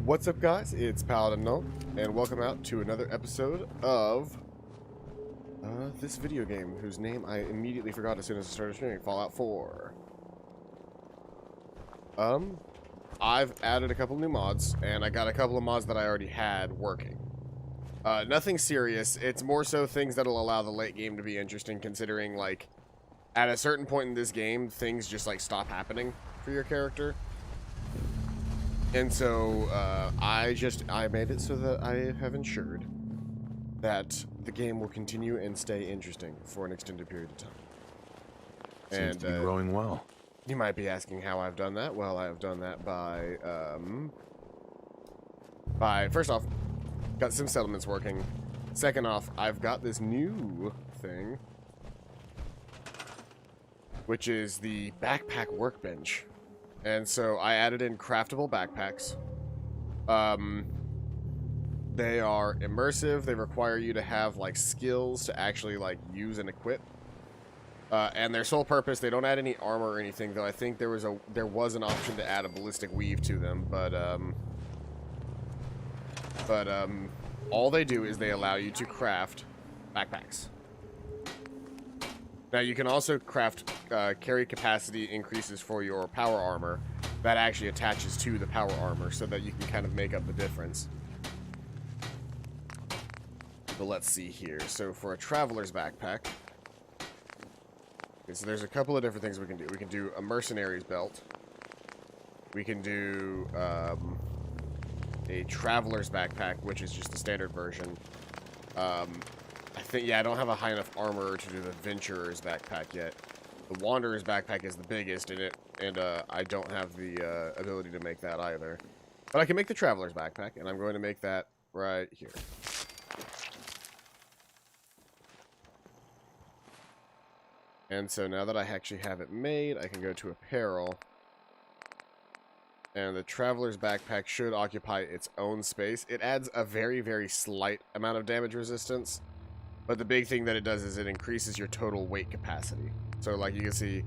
What's up, guys? It's Paladin Gnome, and welcome out to another episode of this video game, whose name I immediately forgot as soon as I started streaming, Fallout 4. I've added a couple new mods, and I got a couple of mods that I already had working. Nothing serious. It's more so things that'll allow the late game to be interesting, considering, like, at a certain point in this game, things just, like, stop happening for your character. And so, I made it so that I have ensured that the game will continue and stay interesting for an extended period of time. Seems to be growing well. You might be asking how I've done that. Well, I have done that by first off, got some settlements working. Second off, I've got this new thing, which is the backpack workbench. And so I added in craftable backpacks. They are immersive. They require you to have, like, skills to actually, like, use and equip. And their sole purpose, they don't add any armor or anything, though I think there was an option to add a ballistic weave to them, but all they do is they allow you to craft backpacks. Now, you can also craft carry capacity increases for your power armor that actually attaches to the power armor so that you can kind of make up the difference. But let's see here. So for a traveler's backpack, okay, so there's a couple of different things we can do. We can do a mercenary's belt. We can do a traveler's backpack, which is just the standard version. I think, yeah, I don't have a high enough armor to do the Venturer's backpack yet. The Wanderer's backpack is the biggest in it, and I don't have the ability to make that either. But I can make the Traveler's backpack, and I'm going to make that right here. And so now that I actually have it made, I can go to Apparel. And the Traveler's backpack should occupy its own space. It adds a very, very slight amount of damage resistance. But the big thing that it does is it increases your total weight capacity. So, like you can see,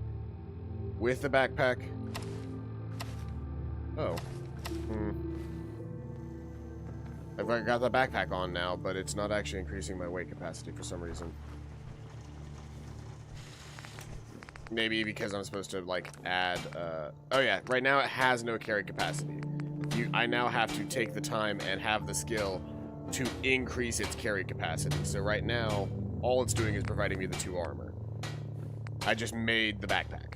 with the backpack... Oh. I've got the backpack on now, but it's not actually increasing my weight capacity for some reason. Maybe because I'm supposed to, like, add... Oh, yeah. Right now it has no carry capacity. I now have to take the time and have the skill to increase its carry capacity. So right now, all it's doing is providing me the 2 armor. I just made the backpack.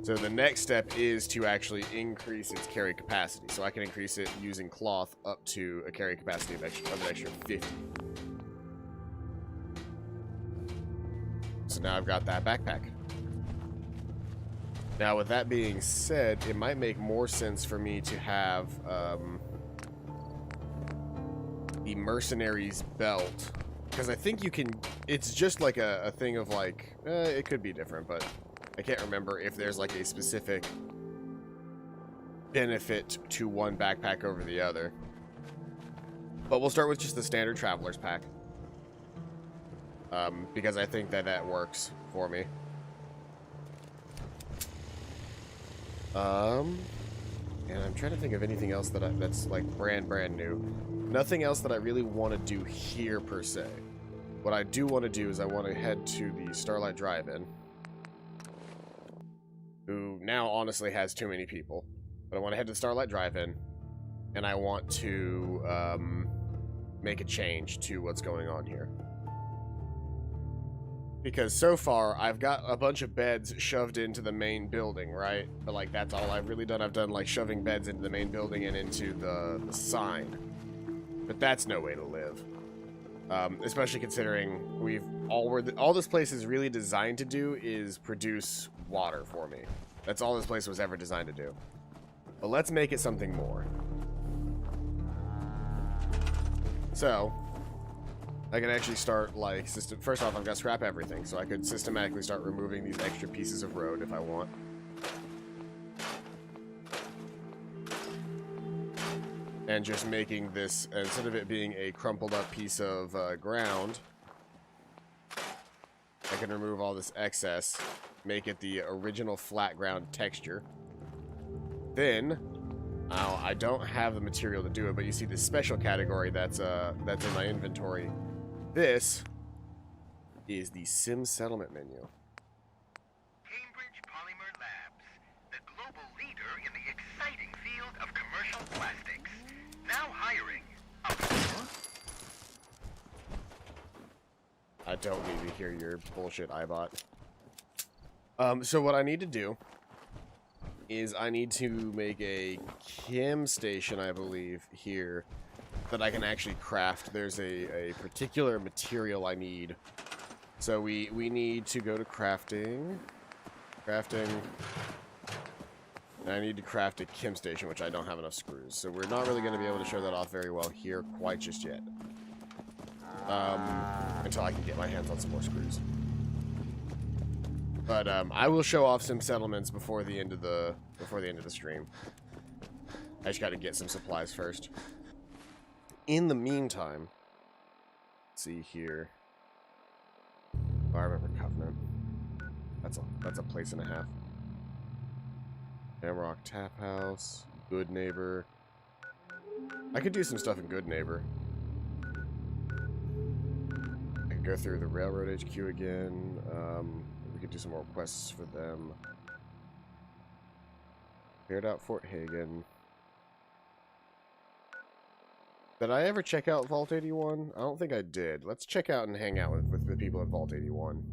So the next step is to actually increase its carry capacity. So I can increase it using cloth up to a carry capacity of an extra 50. So now I've got that backpack. Now, with that being said, it might make more sense for me to have the mercenary's belt, because I think you can, it's just like a thing of, like, it could be different, but I can't remember if there's like a specific benefit to one backpack over the other. But we'll start with just the standard traveler's pack, because I think that works for me. And I'm trying to think of anything else that's like brand new. Nothing else that I really want to do here, per se. What I do want to do is I want to head to the Starlight Drive-In, who now honestly has too many people. But I want to head to the Starlight Drive-In, and I want to make a change to what's going on here. Because so far, I've got a bunch of beds shoved into the main building, right? But, like, that's all I've really done. I've done, like, shoving beds into the main building and into the sign. But that's no way to live. Especially considering all this place is really designed to do is produce water for me. That's all this place was ever designed to do. But let's make it something more. So, I can actually start, like, first off, I've got to scrap everything, so I could systematically start removing these extra pieces of road if I want. And just making this, instead of it being a crumpled up piece of ground, I can remove all this excess, make it the original flat ground texture. Then, Now, I don't have the material to do it, but you see this special category that's in my inventory. This is the Sim Settlement menu. Cambridge Polymer Labs, the global leader in the exciting field of commercial plastics. Now hiring. I don't need to hear your bullshit, iBot. So what I need to do is I need to make a chem station, I believe, here that I can actually craft. There's a particular material I need. So we need to go to crafting. Crafting. And I need to craft a chem station, which I don't have enough screws. So we're not really going to be able to show that off very well here quite just yet. Until I can get my hands on some more screws. But I will show off some settlements before the end of the stream. I just got to get some supplies first. In the meantime, let's see here. Oh, I remember Covenant. That's a place and a half. Hamrock Tap House, Good Neighbor. I could do some stuff in Good Neighbor. I could go through the Railroad HQ again. We could do some more quests for them. Cleared out Fort Hagen. Did I ever check out Vault 81? I don't think I did. Let's check out and hang out with the people at Vault 81.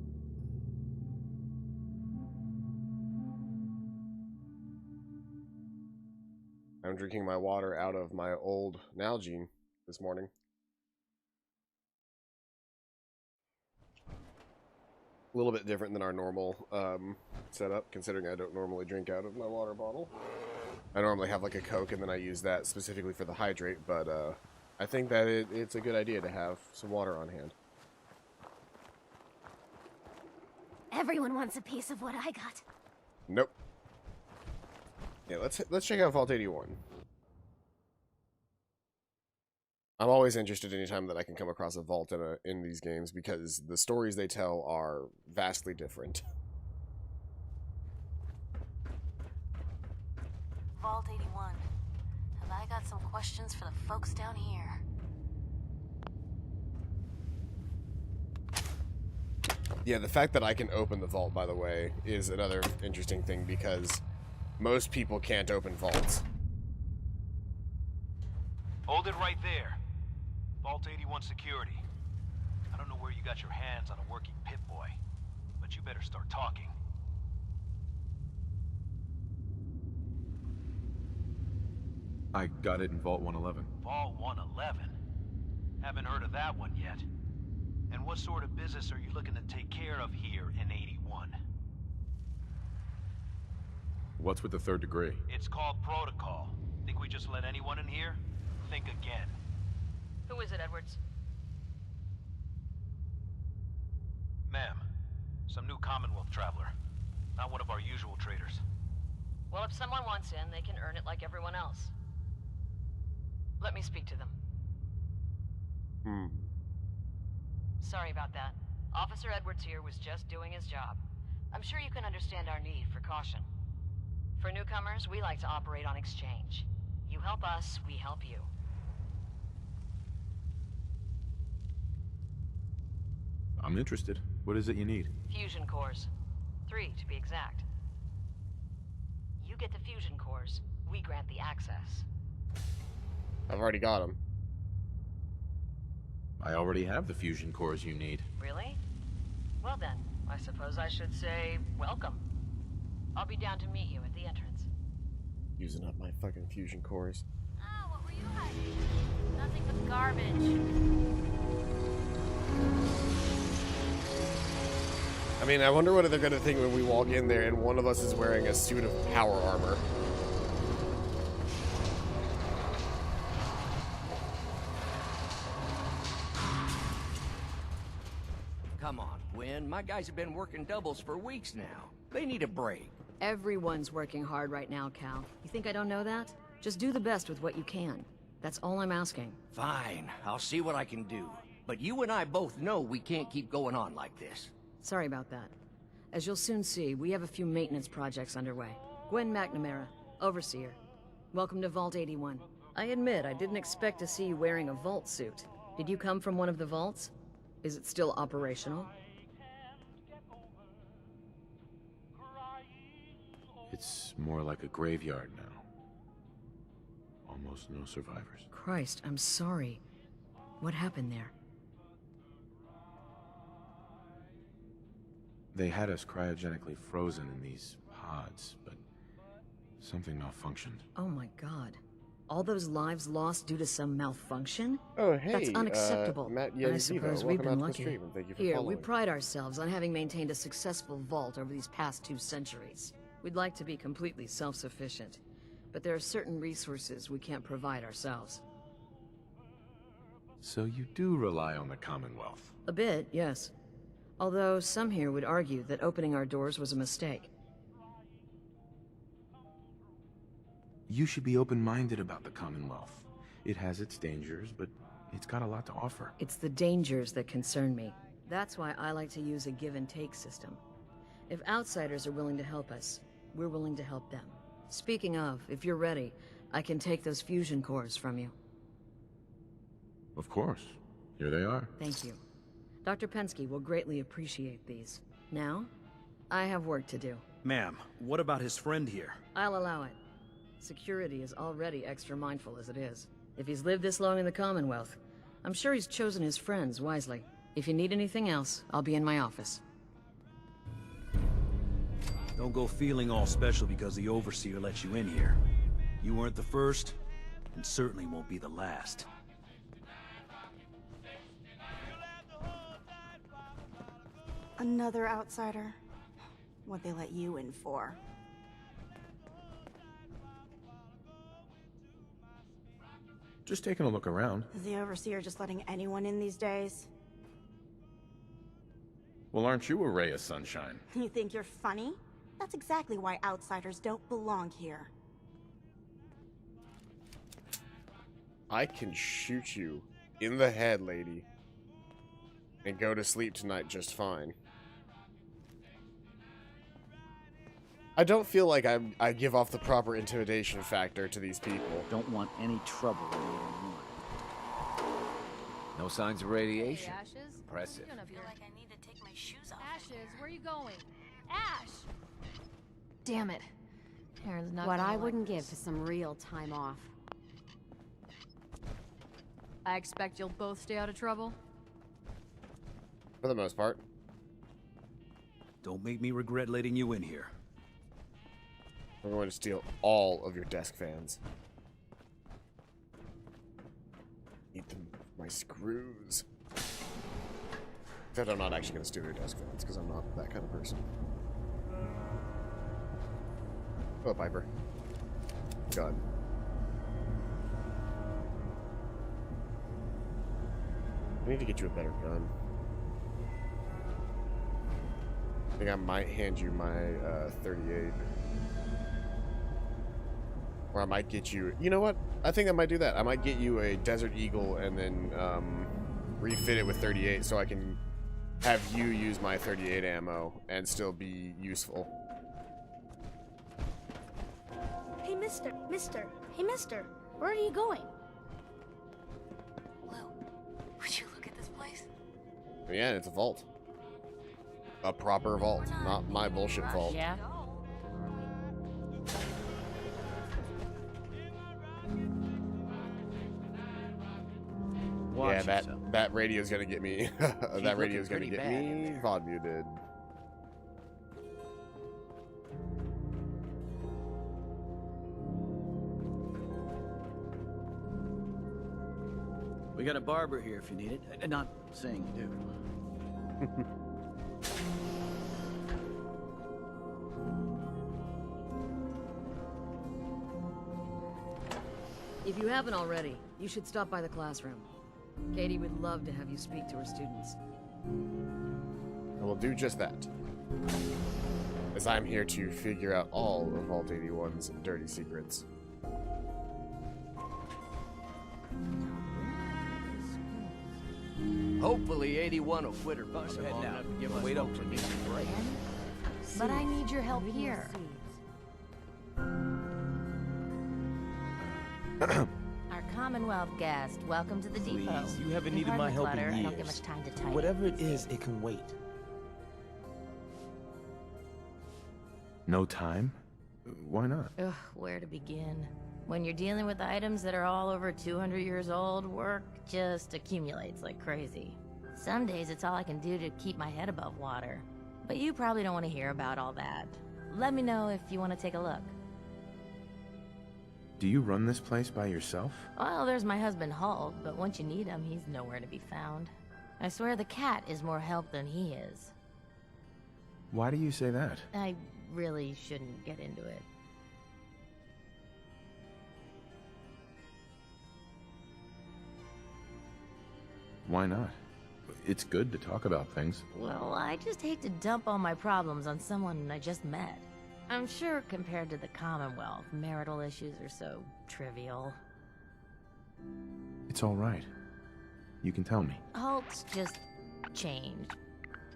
I'm drinking my water out of my old Nalgene this morning. A little bit different than our normal setup, considering I don't normally drink out of my water bottle. I normally have like a Coke, and then I use that specifically for the hydrate, but I think that it's a good idea to have some water on hand. Everyone wants a piece of what I got. Nope. Yeah, let's check out Vault 81. I'm always interested anytime that I can come across a vault in these games because the stories they tell are vastly different. Vault 81. Have I got some questions for the folks down here? Yeah, the fact that I can open the vault, by the way, is another interesting thing because most people can't open vaults. Hold it right there. Vault 81 security. I don't know where you got your hands on a working Pip-Boy, but you better start talking. I got it in Vault 111. Vault 111? Haven't heard of that one yet. And what sort of business are you looking to take care of here in 81? What's with the third degree? It's called protocol. Think we just let anyone in here? Think again. Who is it, Edwards? Ma'am, some new Commonwealth traveler. Not one of our usual traders. Well, if someone wants in, they can earn it like everyone else. Let me speak to them. Sorry about that. Officer Edwards here was just doing his job. I'm sure you can understand our need for caution. For newcomers, we like to operate on exchange. You help us, we help you. I'm interested. What is it you need? Fusion cores. 3, to be exact. You get the fusion cores, we grant the access. I've already got them. I already have the fusion cores you need. Really? Well then, I suppose I should say, welcome. I'll be down to meet you at the entrance. Using up my fucking fusion cores. Oh, what were you hiding? Nothing but garbage. I mean, I wonder what they're gonna think when we walk in there and one of us is wearing a suit of power armor. Come on, Gwen. My guys have been working doubles for weeks now. They need a break. Everyone's working hard right now, Cal. You think I don't know that? Just do the best with what you can. That's all I'm asking. Fine, I'll see what I can do. But you and I both know we can't keep going on like this. Sorry about that. As you'll soon see, we have a few maintenance projects underway. Gwen McNamara, Overseer. Welcome to Vault 81. I admit, I didn't expect to see you wearing a vault suit. Did you come from one of the vaults? Is it still operational? It's more like a graveyard now. Almost no survivors. Christ, I'm sorry. What happened there? They had us cryogenically frozen in these pods, but something malfunctioned. Oh my god. All those lives lost due to some malfunction? Oh, hey, That's unacceptable. Matt I Yetizivo, suppose we've welcome been out to the lucky. stream, and thank you for Here, following. we pride ourselves on having maintained a successful vault over these past 2 centuries. We'd like to be completely self-sufficient, but there are certain resources we can't provide ourselves. So you do rely on the Commonwealth. A bit, yes. Although some here would argue that opening our doors was a mistake. You should be open-minded about the Commonwealth. It has its dangers, but it's got a lot to offer. It's the dangers that concern me. That's why I like to use a give-and-take system. If outsiders are willing to help us, we're willing to help them. Speaking of, if you're ready, I can take those fusion cores from you. Of course. Here they are. Thank you. Dr. Pensky will greatly appreciate these. Now, I have work to do. Ma'am, what about his friend here? I'll allow it. Security is already extra mindful as it is. If he's lived this long in the Commonwealth, I'm sure he's chosen his friends wisely. If you need anything else, I'll be in my office. Don't go feeling all special because the Overseer let you in here. You weren't the first, and certainly won't be the last. Another outsider? What'd they let you in for? Just taking a look around. Is the Overseer just letting anyone in these days? Well, aren't you a ray of sunshine? You think you're funny? That's exactly why outsiders don't belong here. I can shoot you in the head, lady, and go to sleep tonight just fine. I don't feel like I give off the proper intimidation factor to these people. Don't want any trouble in either one. No signs of radiation. Hey, Ashes? Impressive. I feel like I need to take my shoes off. Ashes, where are you going? Ash! Damn it. Aaron's not What gonna I like wouldn't this. give for some real time off. I expect you'll both stay out of trouble. For the most part. Don't make me regret letting you in here. I'm going to steal all of your desk fans. Eat them with my screws. Except I'm not actually going to steal your desk fans, because I'm not that kind of person. Oh, Piper. God. I need to get you a better gun. I think I might hand you my 38. Or I might get you... You know what? I think I might do that. I might get you a Desert Eagle and then refit it with 38 so I can have you use my 38 ammo and still be useful. Hey, mister, hey, mister, where are you going? Lou, would you look at this place? Yeah, it's a vault. A proper vault, not my bullshit vault. Yeah? Yeah, that radio's gonna get me. That radio's gonna get me VOD muted. We got a barber here if you need it. Not saying you do. If you haven't already, you should stop by the classroom. Katie would love to have you speak to her students. I will do just that. As I'm here to figure out all of Vault 81's dirty secrets. Hopefully 81 will quit her busting long enough to give us Wait up folks a for me. decent break. But I need your help here. Our Commonwealth guest, welcome to the depot. Please, you haven't And needed my pardon the help clutter, in I years. don't get much time to type. Whatever it is, it can wait. No time? Why not? Ugh, where to begin? When you're dealing with items that are all over 200 years old, work just accumulates like crazy. Some days it's all I can do to keep my head above water. But you probably don't want to hear about all that. Let me know if you want to take a look. Do you run this place by yourself? Well, there's my husband Hulk, but once you need him, he's nowhere to be found. I swear the cat is more help than he is. Why do you say that? I really shouldn't get into it. Why not? It's good to talk about things. Well, I just hate to dump all my problems on someone I just met. I'm sure compared to the Commonwealth, marital issues are so trivial. It's all right. You can tell me. Hulk's just changed.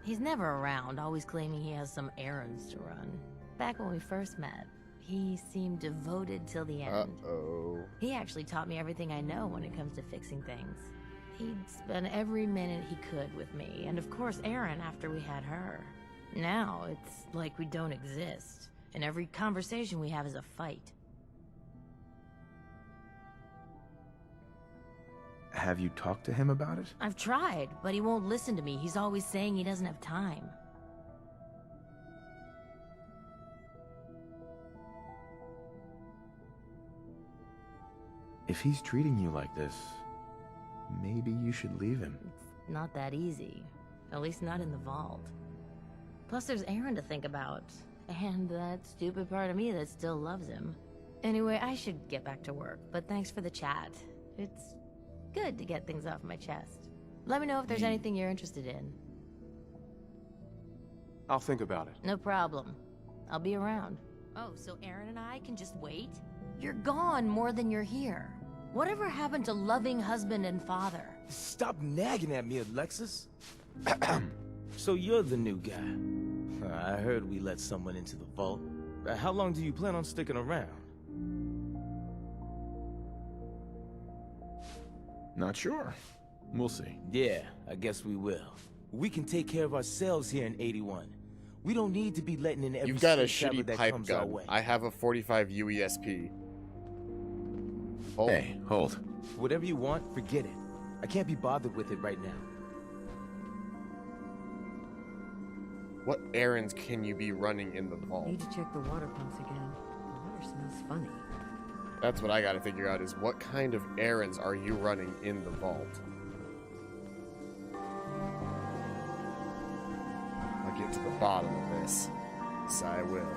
He's never around, always claiming he has some errands to run. Back when we first met, he seemed devoted till the end. Uh-oh. He actually taught me everything I know when it comes to fixing things. He'd spend every minute he could with me, and of course Erin after we had her. Now, it's like we don't exist, and every conversation we have is a fight. Have you talked to him about it? I've tried, but he won't listen to me. He's always saying he doesn't have time. If he's treating you like this, maybe you should leave him. It's not that easy. At least not in the vault. Plus there's Erin to think about. And that stupid part of me that still loves him. Anyway, I should get back to work, but thanks for the chat. It's good to get things off my chest. Let me know if there's anything you're interested in. I'll think about it. No problem. I'll be around. Oh, so Erin and I can just wait? You're gone more than you're here. Whatever happened to loving husband and father? Stop nagging at me, Alexis. So you're the new guy. I heard we let someone into the vault. How long do you plan on sticking around? Not sure. We'll see. Yeah, I guess we will. We can take care of ourselves here in 81. We don't need to be letting in every You've got a street shitty that pipe comes our gun. way. I have a 45 UESP. Hold. Hey, hold. Whatever you want, forget it. I can't be bothered with it right now. What errands can you be running in the vault? Need to check the water pumps again. The water smells funny. That's what I gotta figure out is what kind of errands are you running in the vault? I'll get to the bottom of this. Yes, I will.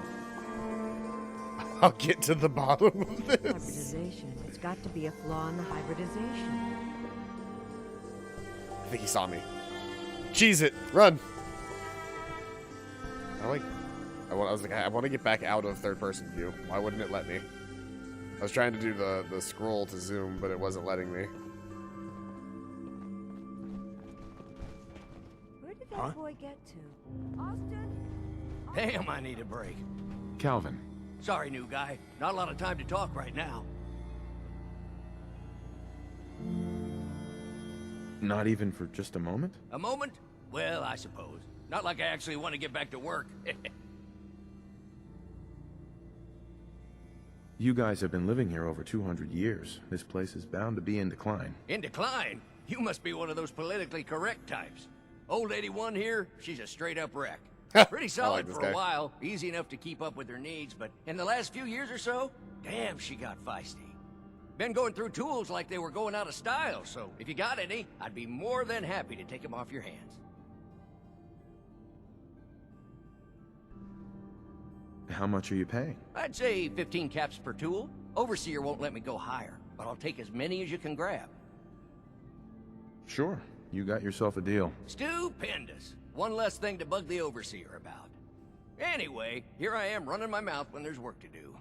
I'll get to the bottom of this. Hybridization. It's got to be a flaw in the hybridization. I think he saw me. Cheese it! Run! I want to get back out of third-person view. Why wouldn't it let me? I was trying to do the scroll to zoom, but it wasn't letting me. Where did that boy get to? Austin? Damn, I need a break. Calvin. Sorry, new guy. Not a lot of time to talk right now. Not even for just a moment? A moment? Well, I suppose. Not like I actually want to get back to work. You guys have been living here over 200 years. This place is bound to be in decline. In decline? You must be one of those politically correct types. Old 81 here, she's a straight-up wreck. Pretty solid this for guy. a while, easy enough to keep up with her needs, but in the last few years or so, damn, she got feisty. Been going through tools like they were going out of style, so if you got any, I'd be more than happy to take them off your hands. How much are you paying? I'd say 15 caps per tool. Overseer won't let me go higher, but I'll take as many as you can grab. Sure. You got yourself a deal. Stupendous. One less thing to bug the Overseer about. Anyway, here I am running my mouth when there's work to do.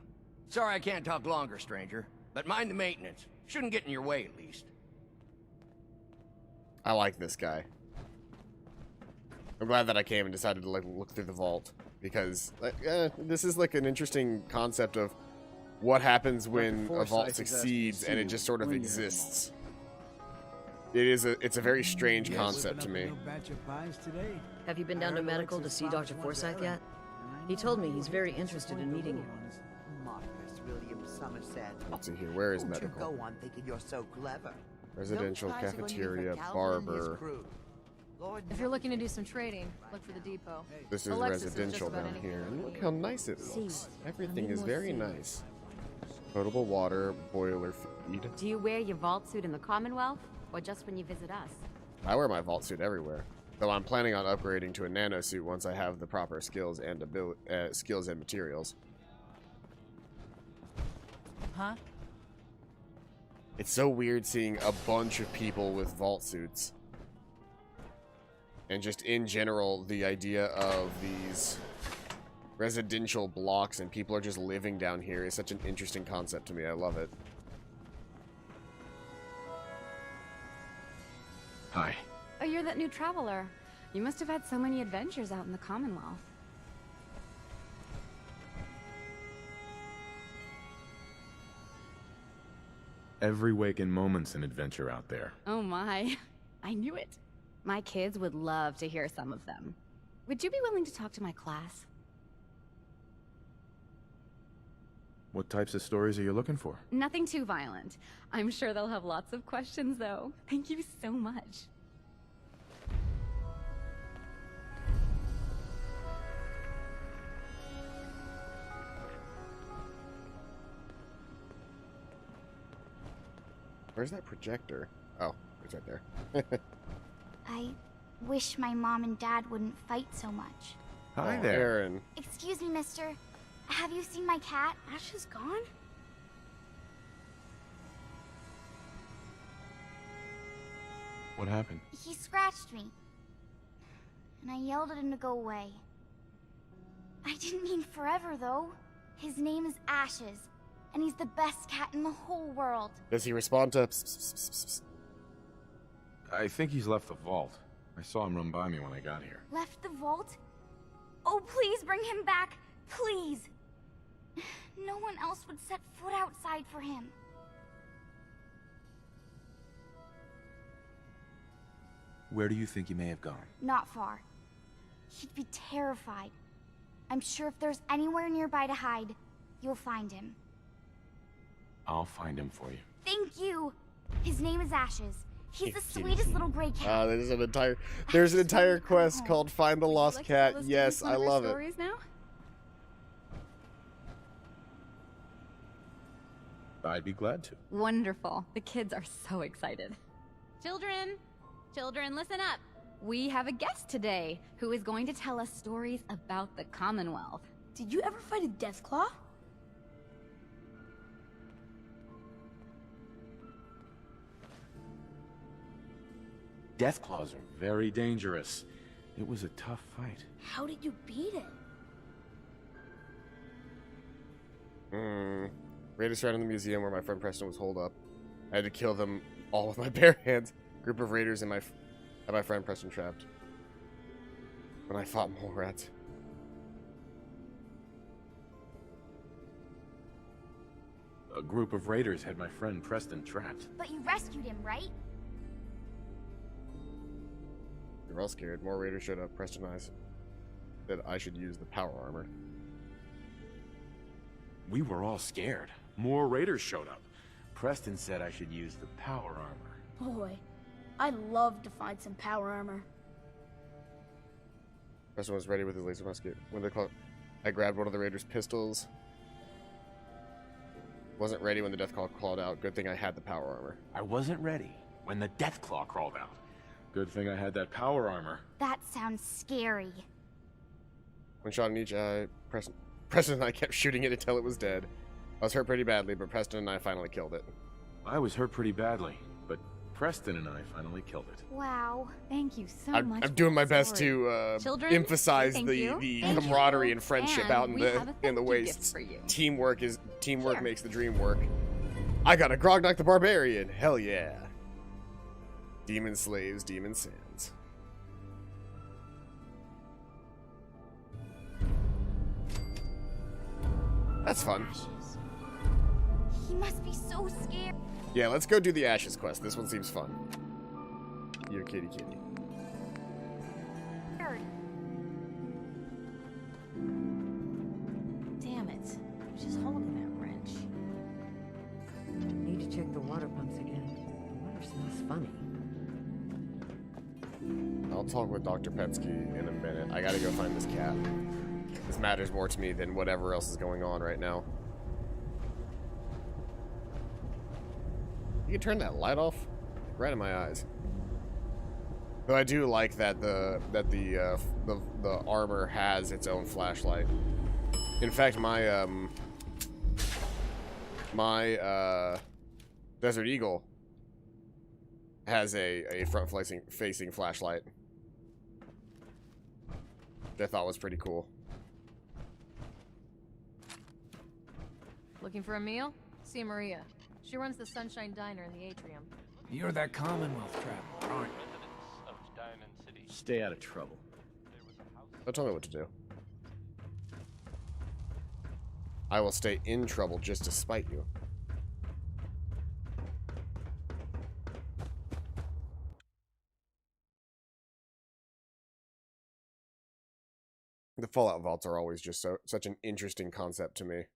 Sorry I can't talk longer, stranger, but mind the maintenance. Shouldn't get in your way, at least. I like this guy. I'm glad that I came and decided to look through the vault, because this is like an interesting concept of what happens when a Forsyth vault is asking to succeeds see and it you just sort of when you're exists. It's a very strange concept to me. Have you been down to medical to see Dr. Forsyth yet? He told me he's very interested in meeting you. Marcus William Somerset. Let's see here. Where is Don't you medical? go on thinking you're so clever. Residential, No prize on you cafeteria, for Calvin and his barber. crew. Lord If you're looking to do some trading, look for the depot. This is Alexis residential just about down anything here. you And look need. how nice it looks. Everything is very nice. Potable water, boiler feed. Do you wear your vault suit in the Commonwealth, or just when you visit us? I wear my vault suit everywhere. Though I'm planning on upgrading to a nano suit once I have the proper skills and skills and materials. Huh? It's so weird seeing a bunch of people with vault suits. And just in general, the idea of these residential blocks and people are just living down here is such an interesting concept to me. I love it. Hi. Oh, you're that new traveler. You must have had so many adventures out in the Commonwealth. Every waking moment's an adventure out there. Oh my. I knew it. My kids would love to hear some of them. Would you be willing to talk to my class? What types of stories are you looking for? Nothing too violent. I'm sure they'll have lots of questions, though. Thank you so much. Where's that projector? Oh, it's right there. I wish my mom and dad wouldn't fight so much. Hi Oh, there. Aaron. Excuse me, mister. Have you seen my cat? Ash is gone? What happened? He scratched me. And I yelled at him to go away. I didn't mean forever, though. His name is Ashes, and he's the best cat in the whole world. Does he respond to pss, pss, pss, pss, pss? I think he's left the vault. I saw him run by me when I got here. Left the vault? Oh, please bring him back. Please. No one else would set foot outside for him. Where do you think he may have gone? Not far. He'd be terrified. I'm sure if there's anywhere nearby to hide, you'll find him. I'll find him for you. Thank you. His name is Ashes. He's the sweetest little gray cat. There's an entire quest called Find the Lost Cat. Yes, I love it. Stories now? I'd be glad to. Wonderful. The kids are so excited. Children! Children, listen up. We have a guest today who is going to tell us stories about the Commonwealth. Did you ever fight a Deathclaw? Deathclaws are very dangerous. It was a tough fight. How did you beat it? Raiders surrounded the museum where my friend Preston was holed up. I had to kill them all with my bare hands. Group of raiders and my friend Preston trapped. When I fought mole rats. A group of raiders had my friend Preston trapped. But you rescued him, right? We were all scared. More raiders showed up. Preston and I said I should use the power armor. We were all scared. More raiders showed up. Preston said I should use the power armor. Boy, I'd love to find some power armor. Preston was ready with his laser musket. When I grabbed one of the raiders' pistols. Wasn't ready when the Deathclaw crawled out. Good thing I had the power armor. I wasn't ready when the Deathclaw crawled out. Good thing I had that power armor. That sounds scary. When shot in each eye, Preston and I kept shooting it until it was dead. I was hurt pretty badly, but Preston and I finally killed it. I was hurt pretty badly, but Preston and I finally killed it. Wow. Thank you so I'm much. doing my best to Children, emphasize thank the you. camaraderie and friendship And out in we have a the thank you wastes. gift for you. Teamwork Here. makes the dream work. I got a Grognak the Barbarian. Hell yeah. Demon Slaves, Demon Sands. That's fun. He must be so scared. Yeah, let's go do the Ashes quest. This one seems fun. You're kitty kitty. Damn it. I was just holding that wrench. Need to check the water pumps again. The water smells funny. I'll talk with Dr. Petsky in a minute. I gotta go find this cat. This matters more to me than whatever else is going on right now. You can turn that light off right in my eyes. Though I do like that the armor has its own flashlight. In fact, my Desert Eagle has a front-facing flashlight, which I thought was pretty cool. Looking for a meal? See Maria. She runs the Sunshine Diner in the atrium. You're that Commonwealth traveler, aren't you? Stay out of trouble. Don't tell me what to do. I will stay in trouble just to spite you. The Fallout vaults are always just such an interesting concept to me. —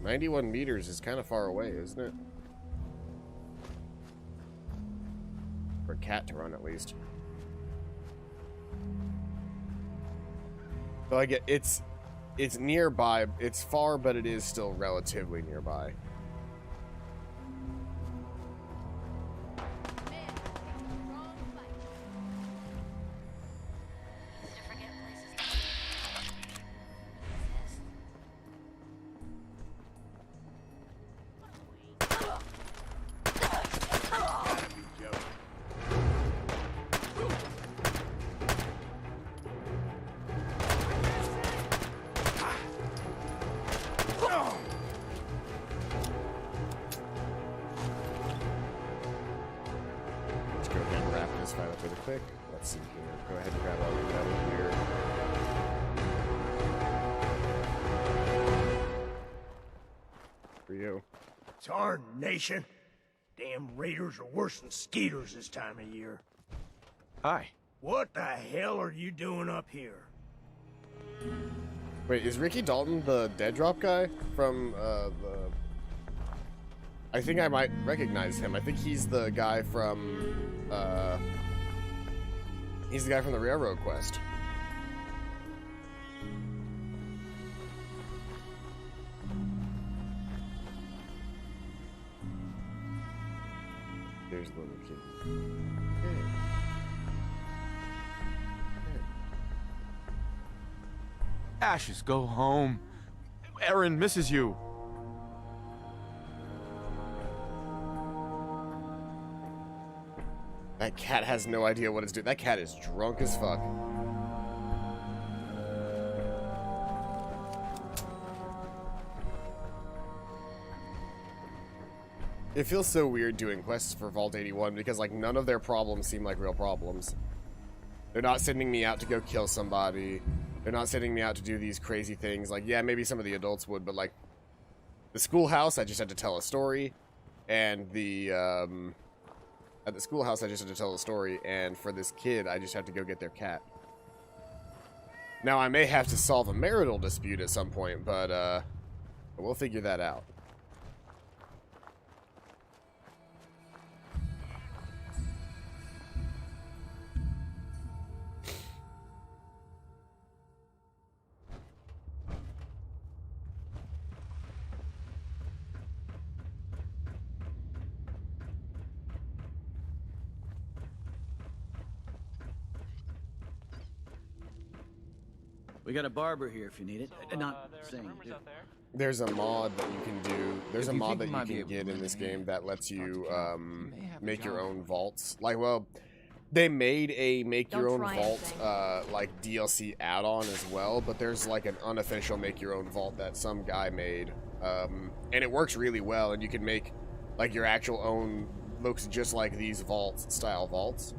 91 meters is kind of far away, isn't it? For a cat to run, at least. So I get it's nearby. It's far, but it is still relatively nearby. Let's see here. Go ahead and grab all the metal here. For you. Tarnation. Damn raiders are worse than skeeters this time of year. Hi. What the hell are you doing up here? Wait, is Ricky Dalton the dead drop guy from I think I might recognize him. I think he's the guy from he's the guy from the Railroad Quest. There's the little kid. Hey. Ashes, go home. Erin misses you. That cat has no idea what it's doing. That cat is drunk as fuck. It feels so weird doing quests for Vault 81 because, like, none of their problems seem like real problems. They're not sending me out to go kill somebody. They're not sending me out to do these crazy things. Like, yeah, maybe some of the adults would, but, like, the schoolhouse, I just had to tell a story. And the, at the schoolhouse, I just had to tell a story. And for this kid, I just had to go get their cat. Now, I may have to solve a marital dispute at some point, but we'll figure that out. We got a barber here if you need it. Not saying you do. There's a mod that you can do. There's a mod that you can get in this game that lets you make your own vaults. Like, well, They made a make your Don't own try vault like DLC add-on as well, but there's like an unofficial make your own vault that some guy made. And it works really well, and you can make like your actual own, looks just like these style vaults.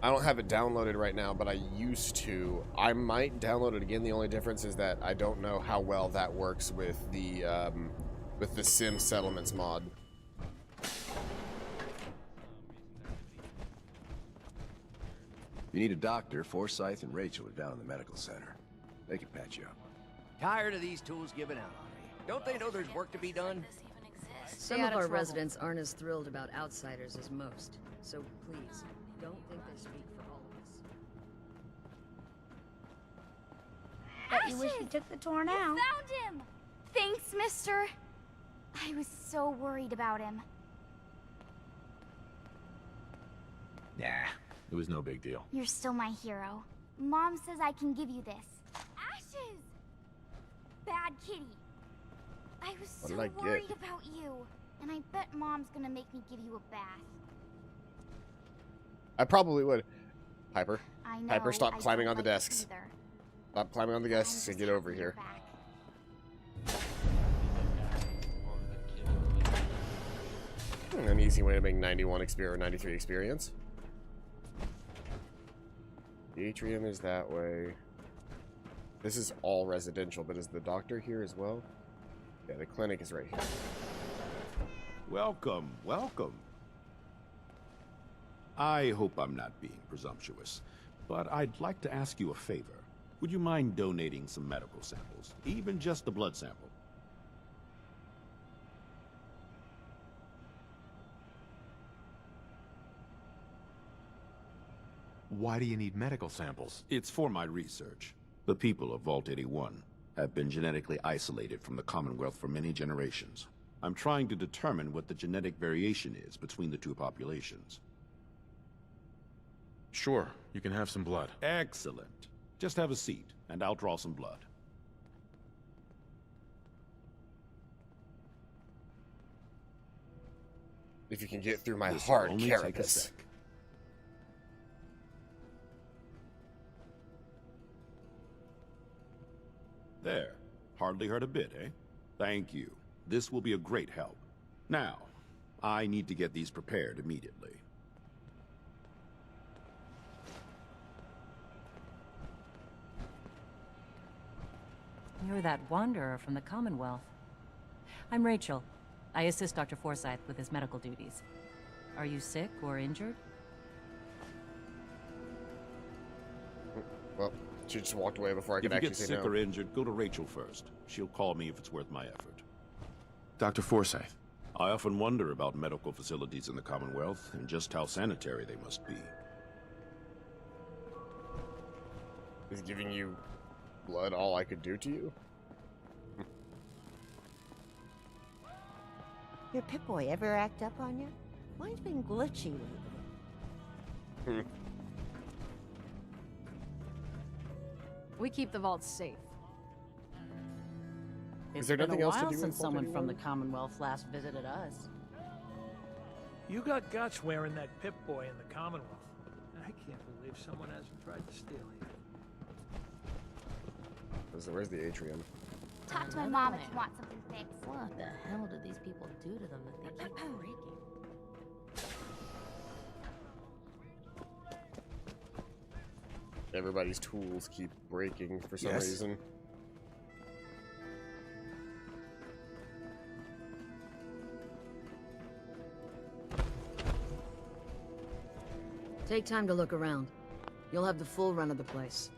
I don't have it downloaded right now, but I used to. I might download it again. The only difference is that I don't know how well that works with the Sim Settlements mod. You need a doctor, Forsyth and Rachel are down in the medical center. They can patch you up. Tired of these tools giving out on me. Don't they know there's work to be done? Some of our residents aren't as thrilled about outsiders as most. So please, don't think they speak for all of us. Bet you wish you took the tour now. You found him! Thanks, mister. I was so worried about him. Nah, it was no big deal. You're still my hero. Mom says I can give you this. Ashes! Bad kitty. I was so worried about you. And I bet Mom's gonna make me give you a bath. I probably would. Piper. I know, Piper, stop I climbing don't on the like it desks. either. Stop climbing on the desks and get over here. An easy way to make 91 experience or 93 experience. The atrium is that way. This is all residential, but is the doctor here as well? Yeah, the clinic is right here. Welcome, welcome. I hope I'm not being presumptuous, but I'd like to ask you a favor. Would you mind donating some medical samples, even just a blood sample? Why do you need medical samples? It's for my research. The people of Vault 81 have been genetically isolated from the Commonwealth for many generations. I'm trying to determine what the genetic variation is between the two populations. Sure, you can have some blood. Excellent. Just have a seat, and I'll draw some blood. If you can get through my This'll hard only take a carapace. sec. There. Hardly hurt a bit, eh? Thank you. This will be a great help. Now, I need to get these prepared immediately. You're that wanderer from the Commonwealth. I'm Rachel. I assist Dr. Forsyth with his medical duties. Are you sick or injured? Well, she just walked away before I could If you actually get say sick no. or injured, go to Rachel first. She'll call me if it's worth my effort. Dr. Forsyth. I often wonder about medical facilities in the Commonwealth and just how sanitary they must be. Is giving you blood all I could do to you? Your Pip-Boy ever act up on you? Mine's been glitchy lately. We keep the vaults safe. Is there nothing else to do in since someone Vault from the 81? Commonwealth last visited us. You got guts wearing that Pip-Boy in the Commonwealth. I can't believe someone hasn't tried to steal you. Where's the atrium? Talk to my mom if you want something fixed. What the hell do these people do to them that they keep breaking? Everybody's tools keep breaking for some Yes? reason. Take time to look around. You'll have the full run of the place.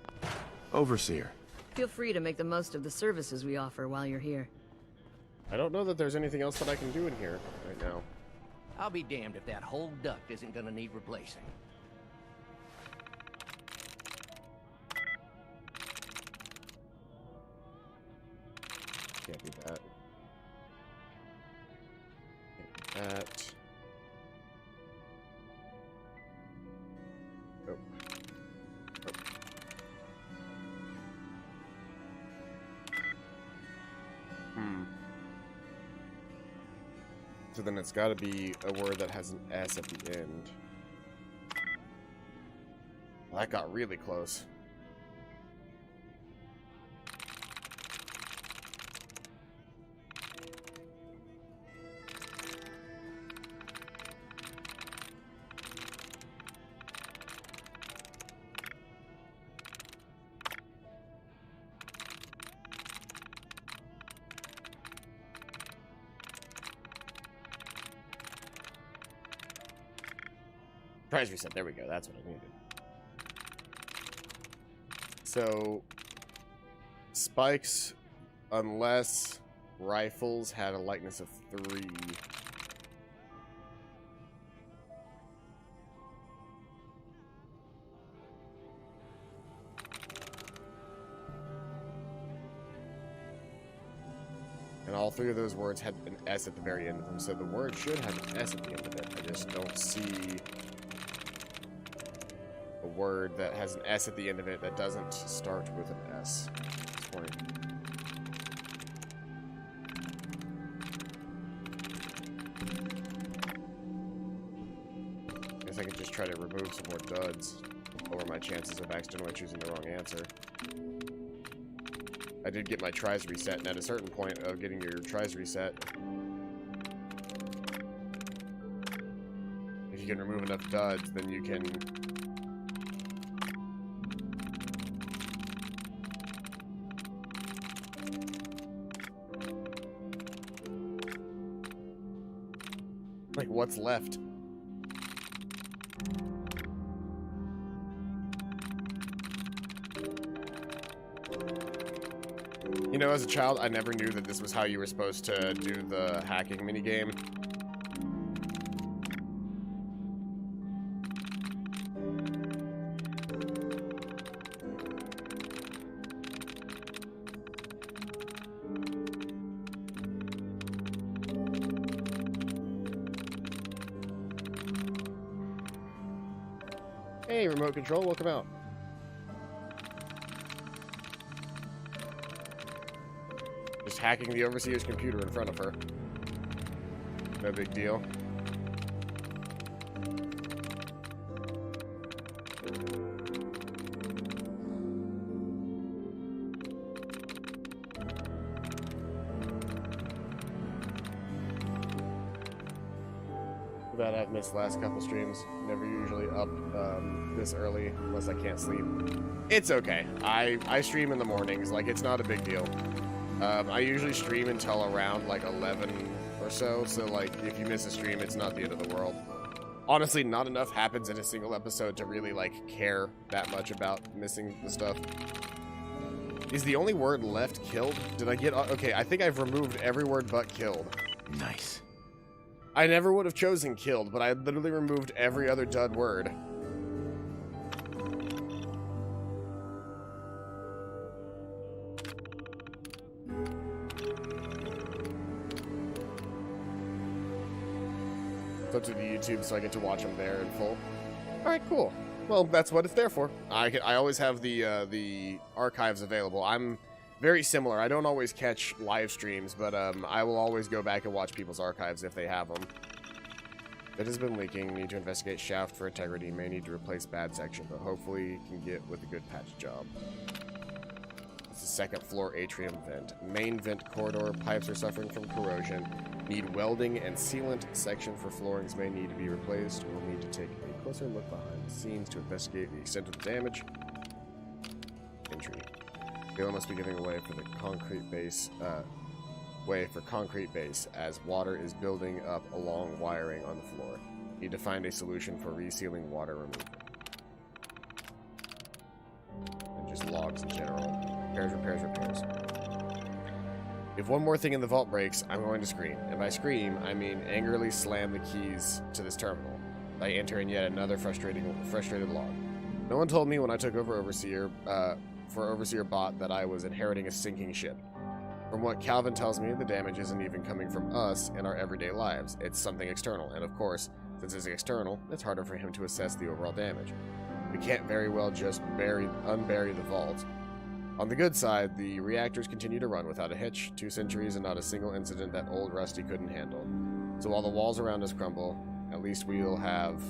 Overseer. Feel free to make the most of the services we offer while you're here. I don't know that there's anything else that I can do in here right now. I'll be damned if that whole duct isn't gonna need replacing. Can't be that. Can't be that. Oh. So then it's got to be a word that has an S at the end. that got really close. Prize reset, there we go, that's what I needed. So, spikes, unless rifles had a lightness of 3. And all 3 of those words had an S at the very end of them, so the word should have an S at the end of it. I just don't see a word that has an S at the end of it that doesn't start with an S at this point. Guess I could just try to remove some more duds, lower my chances of accidentally choosing the wrong answer. I did get my tries reset, and at a certain point of getting your tries reset, if you can remove enough duds, then you can like, what's left? You know, as a child, I never knew that this was how you were supposed to do the hacking minigame. Hey, remote control, welcome out. Just hacking the Overseer's computer in front of her. No big deal. That I've missed the last couple streams. Never usually up this early unless I can't sleep. It's okay. I stream in the mornings. Like, it's not a big deal. I usually stream until around like 11 or so. So like, if you miss a stream, it's not the end of the world. Honestly, not enough happens in a single episode to really like care that much about missing the stuff. Is the only word left killed? Did I get... Okay, I think I've removed every word but killed. Nice. I never would have chosen killed, but I literally removed every other dud word. It's up to the YouTube, so I get to watch them there in full. Alright, cool. Well, that's what it's there for. I always have the archives available. I'm very similar. I don't always catch live streams, but I will always go back and watch people's archives if they have them. It has been leaking. Need to investigate shaft for integrity. May need to replace bad section, but hopefully can get with a good patch job. It's the second floor atrium vent. Main vent corridor. Pipes are suffering from corrosion. Need welding and sealant. Section for floorings may need to be replaced. We'll need to take a closer look behind the scenes to investigate the extent of the damage. Entry. Gale must be giving away for the concrete base, as water is building up along wiring on the floor. Need to find a solution for resealing water removal. And just logs in general. Repairs. If one more thing in the vault breaks, I'm going to scream. And by scream, I mean angrily slam the keys to this terminal. I enter in yet another frustrated log. No one told me when I took over Overseer, for Overseer Bot that I was inheriting a sinking ship. From what Calvin tells me, the damage isn't even coming from us in our everyday lives. It's something external, and of course, since it's external, it's harder for him to assess the overall damage. We can't very well just unbury the vault. On the good side, the reactors continue to run without a hitch, 2 centuries and not a single incident that old Rusty couldn't handle. So while the walls around us crumble, at least we'll have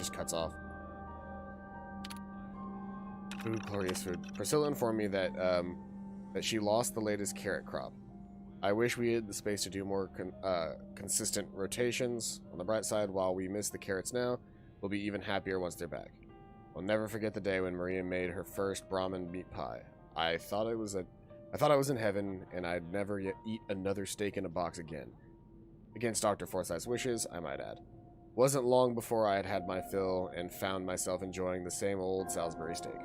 just cuts off. Food, glorious food. Priscilla informed me that that she lost the latest carrot crop. I wish we had the space to do more consistent rotations. On the bright side, while we miss the carrots now, we'll be even happier once they're back. I'll never forget the day when Maria made her first Brahmin meat pie. I thought I was in heaven, and I'd never yet eat another steak in a box again. Against Dr. Forsyth's wishes, I might add. Wasn't long before I had had my fill and found myself enjoying the same old Salisbury steak.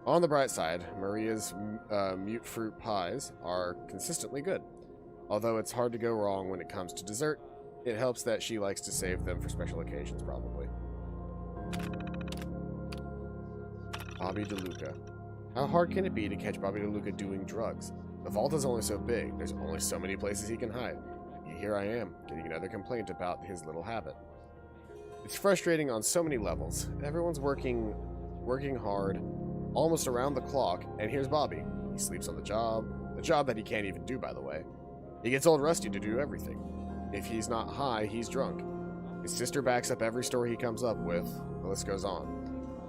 On the bright side, Maria's mute fruit pies are consistently good. Although it's hard to go wrong when it comes to dessert, it helps that she likes to save them for special occasions, probably. Bobby DeLuca. How hard can it be to catch Bobby DeLuca doing drugs? The vault is only so big, there's only so many places he can hide. And here I am, getting another complaint about his little habit. It's frustrating on so many levels. Everyone's working hard, almost around the clock, and here's Bobby. He sleeps on the job that he can't even do, by the way. He gets old rusty to do everything. If he's not high, he's drunk. His sister backs up every story he comes up with. The list goes on.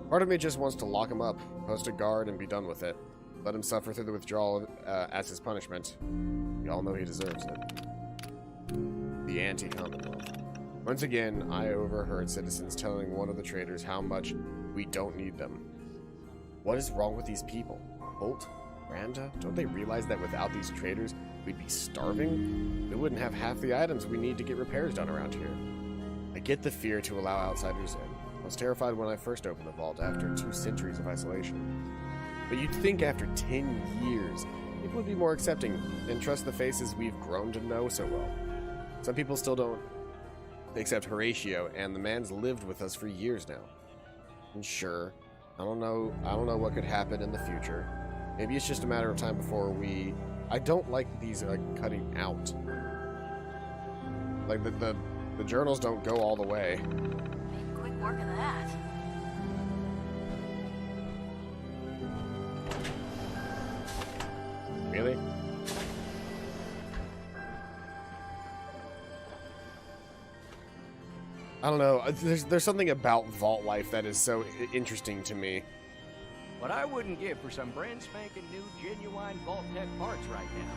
Part of me just wants to lock him up, post a guard, and be done with it. Let him suffer through the withdrawal as his punishment. We all know he deserves it. The anti-Commonwealth. Once again, I overheard citizens telling one of the traders how much we don't need them. What is wrong with these people? Holt? Randa? Don't they realize that without these traders, we'd be starving? We wouldn't have half the items we need to get repairs done around here. I get the fear to allow outsiders in. I was terrified when I first opened the vault after 2 centuries of isolation. But you'd think after 10 years, people would be more accepting and trust the faces we've grown to know so well. Some people still don't accept Horatio, and the man's lived with us for years now. And sure, I don't know what could happen in the future. Maybe it's just a matter of time before I don't like these cutting out. Like the journals don't go all the way. Make quick work of that. Really? I don't know. There's something about vault life that is so interesting to me. What I wouldn't give for some brand spanking new, genuine Vault Tech parts right now.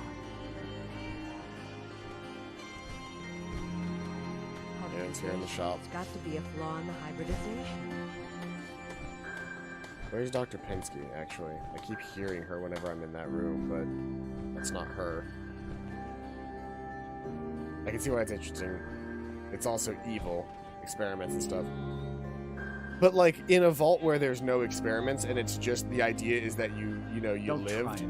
Yeah, it's here in the shop. It's got to be a flaw in the hybridization. Where's Dr. Pensky, actually? I keep hearing her whenever I'm in that room, but that's not her. I can see why it's interesting. It's also evil. Experiments and stuff. But like in a vault where there's no experiments and it's just the idea is that you lived.